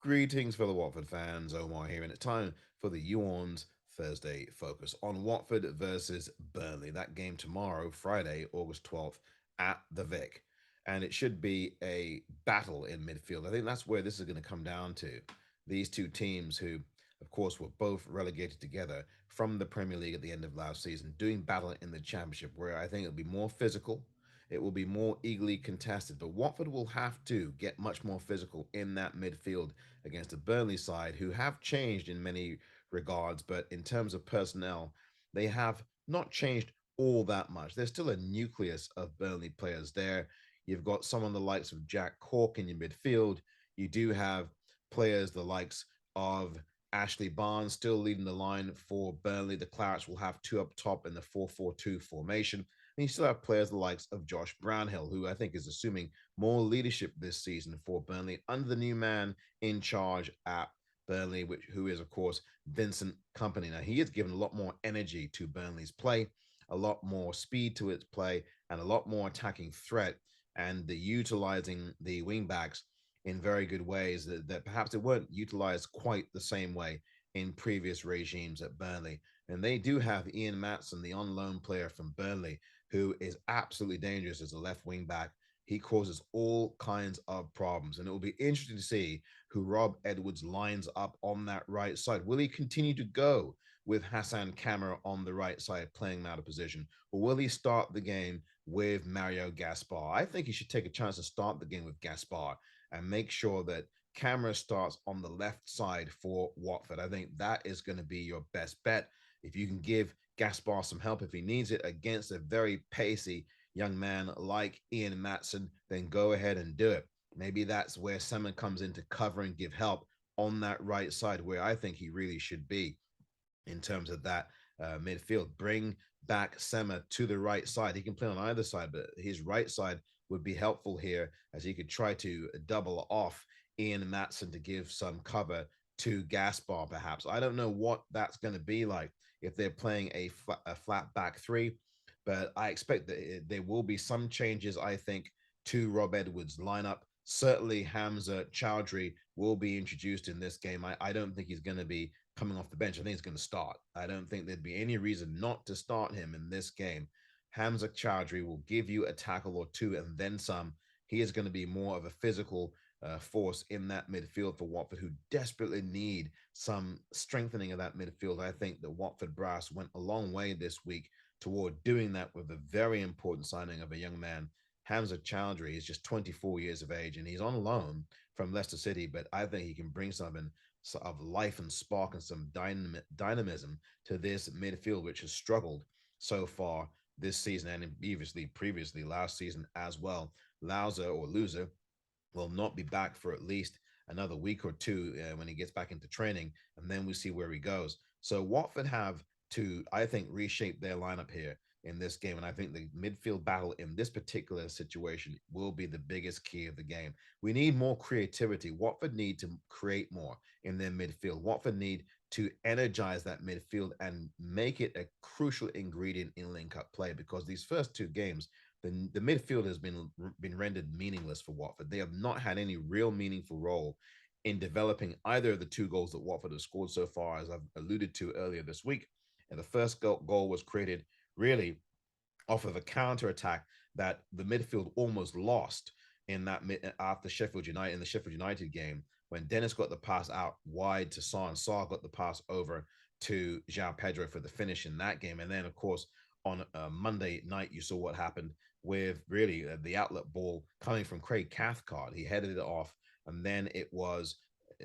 Greetings, fellow Watford fans. Omar here, and it's time for the YouOrns Thursday focus on Watford versus Burnley. That game tomorrow, Friday, August 12th, at the Vic. And it should be a battle in midfield. I think that's where this is going to come down to. These two teams, who, of course, were both relegated together from the Premier League at the end of last season, doing battle in the Championship, where I think it'll be more physical, it will be more eagerly contested. But Watford will have to get much more physical in that midfield against a Burnley side who have changed in many regards, but in terms of personnel, they have not changed all that much. There's still a nucleus of Burnley players there. You've got some of the likes of Jack Cork in your midfield. You do have players the likes of Ashley Barnes still leading the line for Burnley. The Clarets will have two up top in the 4-4-2 formation. And you still have players the likes of Josh Brownhill, who I think is assuming more leadership this season for Burnley under the new man in charge at Burnley, who is, of course, Vincent Kompany. Now, he has given a lot more energy to Burnley's play, a lot more speed to its play, and a lot more attacking threat, and the utilizing the wingbacks in very good ways that perhaps it weren't utilized quite the same way in previous regimes at Burnley. And they do have Ian Matson, the on loan player from Burnley, who is absolutely dangerous as a left wing back. He causes all kinds of problems. And it will be interesting to see who Rob Edwards lines up on that right side. Will he continue to go with Hassan Kamara on the right side, playing him out of position? Or will he start the game with Mario Gaspar? I think he should take a chance to start the game with Gaspar and make sure that Kamara starts on the left side for Watford. I think that is going to be your best bet. If you can give Gaspar some help if he needs it against a very pacey young man like Ian Matson, then go ahead and do it. Maybe that's where Seaman comes in to cover and give help on that right side, where I think he really should be in terms of that midfield. Bring back Sema to the right side. He can play on either side, but his right side would be helpful here as he could try to double off Ian Matson to give some cover to Gaspar, perhaps. I don't know what that's going to be like if they're playing a flat back three, but I expect that there will be some changes, I think, to Rob Edwards' lineup. Certainly, Hamza Chowdhury will be introduced in this game. I don't think he's going to be coming off the bench. I think he's going to start. I don't think there'd be any reason not to start him in this game. Hamza Chowdhury will give you a tackle or two and then some. He is going to be more of a physical force in that midfield for Watford, who desperately need some strengthening of that midfield. I think the Watford brass went a long way this week toward doing that with a very important signing of a young man. Hamza Chowdhury is just 24 years of age and he's on loan from Leicester City, but I think he can bring something of life and spark and some dynamism to this midfield, which has struggled so far this season and previously last season as well. Louser or Loser will not be back for at least another week or two when he gets back into training, and then we see where he goes. So Watford have to, I think, reshape their lineup here in this game, and I think the midfield battle in this particular situation will be the biggest key of the game. We need more creativity. Watford need to create more in their midfield. Watford need to energize that midfield and make it a crucial ingredient in link-up play, because these first two games, the midfield has been rendered meaningless for Watford. They have not had any real meaningful role in developing either of the two goals that Watford has scored so far, as I've alluded to earlier this week. And the first goal was created really off of a counter attack that the midfield almost lost in that after Sheffield United in the Sheffield United game, when Dennis got the pass out wide to Sarr and Sarr got the pass over to João Pedro for the finish in that game. And then, of course, on Monday night, you saw what happened with really the outlet ball coming from Craig Cathcart. He headed it off, and then it was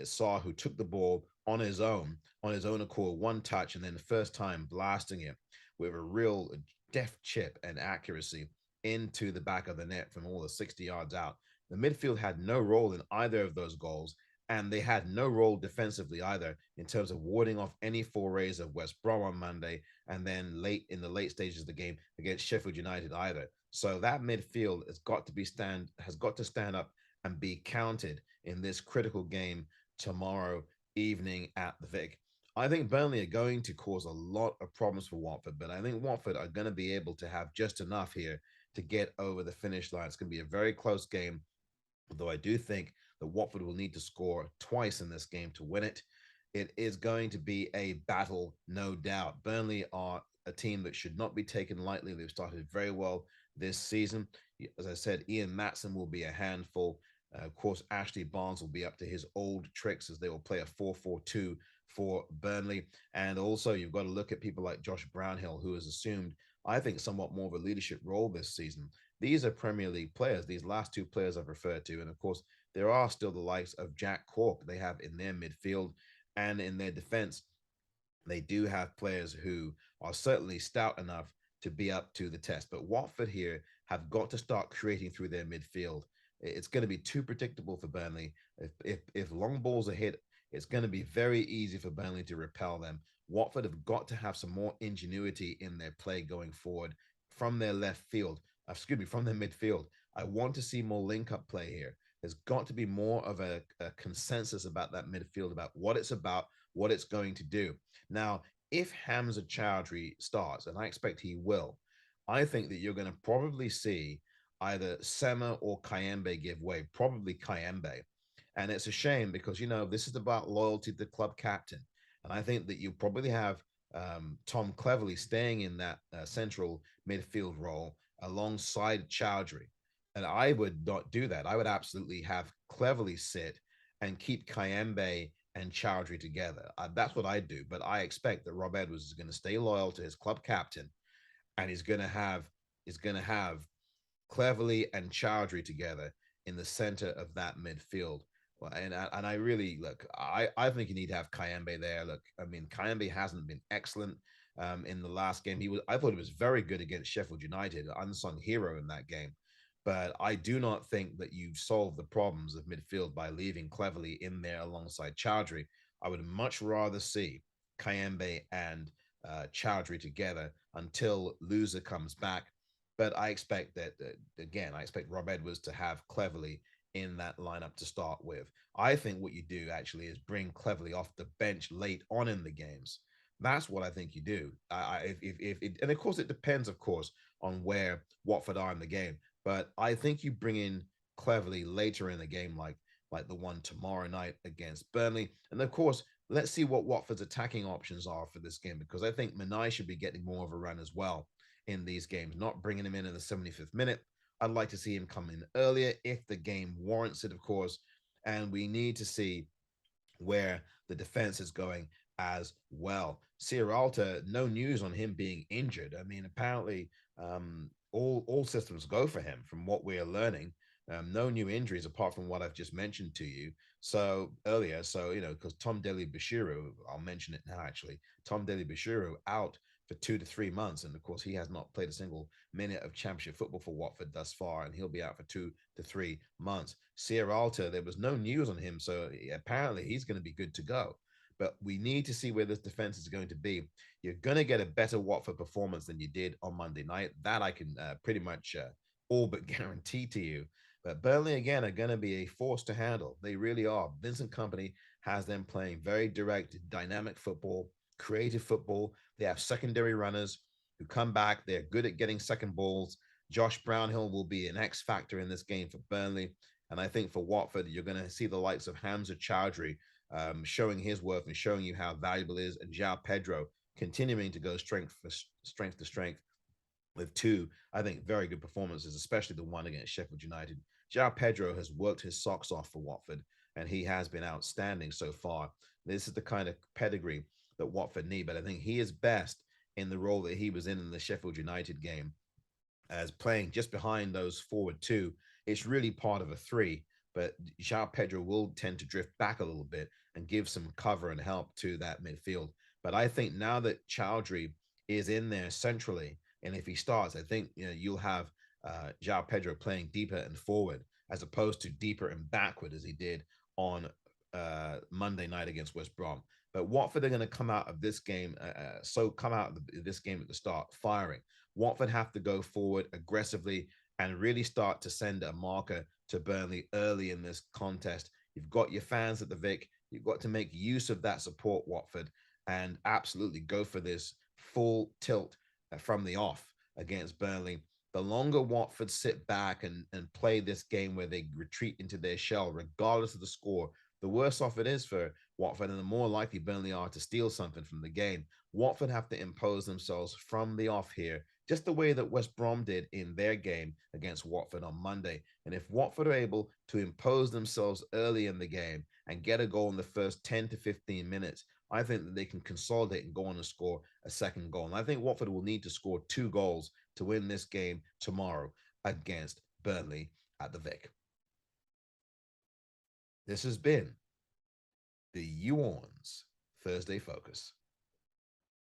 Sarr who took the ball on his own accord, one touch, and then the first time blasting it with a real deft chip and accuracy into the back of the net from all the 60 yards out. The midfield had no role in either of those goals, and they had no role defensively either in terms of warding off any forays of West Brom on Monday, and then late in the late stages of the game against Sheffield United either. So that midfield has got to stand up and be counted in this critical game tomorrow evening at the Vic. I think Burnley are going to cause a lot of problems for Watford, but I think Watford are going to be able to have just enough here to get over the finish line. It's going to be a very close game, although I do think that Watford will need to score twice in this game to win it. It is going to be a battle, no doubt. Burnley are a team that should not be taken lightly. They've started very well this season. As I said, Ian Matson will be a handful. Of course, Ashley Barnes will be up to his old tricks as they will play a 4-4-2 for Burnley. And also, you've got to look at people like Josh Brownhill, who has assumed, I think, somewhat more of a leadership role this season. These are Premier League players, these last two players I've referred to. And of course, there are still the likes of Jack Cork they have in their midfield and in their defense. They do have players who are certainly stout enough to be up to the test. But Watford here have got to start creating through their midfield. It's going to be too predictable for Burnley. If long balls are hit, it's going to be very easy for Burnley to repel them. Watford have got to have some more ingenuity in their play going forward from their left field. Excuse me, from their midfield. I want to see more link-up play here. There's got to be more of a consensus about that midfield, about what it's about, what it's going to do. Now, if Hamza Chowdhury starts, and I expect he will, I think that you're going to probably see either Sema or Kayembe give way, probably Kayembe. And it's a shame because, this is about loyalty to the club captain. And I think that you probably have Tom Cleverley staying in that central midfield role alongside Chowdhury. And I would not do that. I would absolutely have Cleverley sit and keep Kayembe and Chowdhury together. That's what I do. But I expect that Rob Edwards is going to stay loyal to his club captain, and he's going to have Cleverley and Chowdhury together in the center of that midfield. And I really look. I think you need to have Kayembe there. Look, I mean, Kayembe hasn't been excellent in the last game. I thought he was very good against Sheffield United, unsung hero in that game. But I do not think that you solve the problems of midfield by leaving Cleverley in there alongside Chowdhury. I would much rather see Kayembe and Chowdhury together until Loser comes back. But I expect that, again, I expect Rob Edwards to have Cleverley in that lineup to start with. I think what you do actually is bring Cleverley off the bench late on in the games. That's what I think you do. And of course, it depends, of course, on where Watford are in the game. But I think you bring in Cleverley later in the game, like the one tomorrow night against Burnley. And of course, let's see what Watford's attacking options are for this game, because I think Manai should be getting more of a run as well in these games, not bringing him in the 75th minute. I'd like to see him come in earlier if the game warrants it, of course. And we need to see where the defense is going as well. Sierralta, no news on him being injured. I mean, apparently all systems go for him from what we're learning. No new injuries apart from what I've just mentioned to you. So earlier, because Tom Daly Bashiru, I'll mention it now actually, Tom Daly Bashiru out for 2 to 3 months. And of course, he has not played a single minute of championship football for Watford thus far, and he'll be out for 2 to 3 months. Sierralta, there was no news on him, so apparently he's going to be good to go. But we need to see where this defense is going to be. You're going to get a better Watford performance than you did on Monday night. That I can pretty much all but guarantee to you. But Burnley, again, are going to be a force to handle. They really are. Vincent Kompany has them playing very direct, dynamic football, creative football. They have secondary runners who come back. They're good at getting second balls. Josh Brownhill will be an X factor in this game for Burnley. And I think for Watford, you're going to see the likes of Hamza Chowdhury showing his worth and showing you how valuable it is, and João Pedro continuing to go strength to strength with two, I think, very good performances, especially the one against Sheffield United. João Pedro has worked his socks off for Watford, and he has been outstanding so far. This is the kind of pedigree that Watford need, but I think he is best in the role that he was in the Sheffield United game, as playing just behind those forward two. It's really part of a three, but João Pedro will tend to drift back a little bit and give some cover and help to that midfield. But I think now that Chowdhury is in there centrally, and if he starts, I think you'll have João Pedro playing deeper and forward as opposed to deeper and backward as he did on Monday night against West Brom. But Watford are going to come out of this game, come out of this game at the start firing. Watford have to go forward aggressively and really start to send a marker to Burnley early in this contest. You've got your fans at the Vic. You've got to make use of that support, Watford, and absolutely go for this full tilt from the off against Burnley. The longer Watford sit back and play this game where they retreat into their shell, regardless of the score, the worse off it is for Watford, and the more likely Burnley are to steal something from the game. Watford have to impose themselves from the off here, just the way that West Brom did in their game against Watford on Monday. And if Watford are able to impose themselves early in the game and get a goal in the first 10 to 15 minutes, I think that they can consolidate and go on and score a second goal. And I think Watford will need to score 2 goals to win this game tomorrow against Burnley at the Vic. This has been the YouOrns Thursday Focus.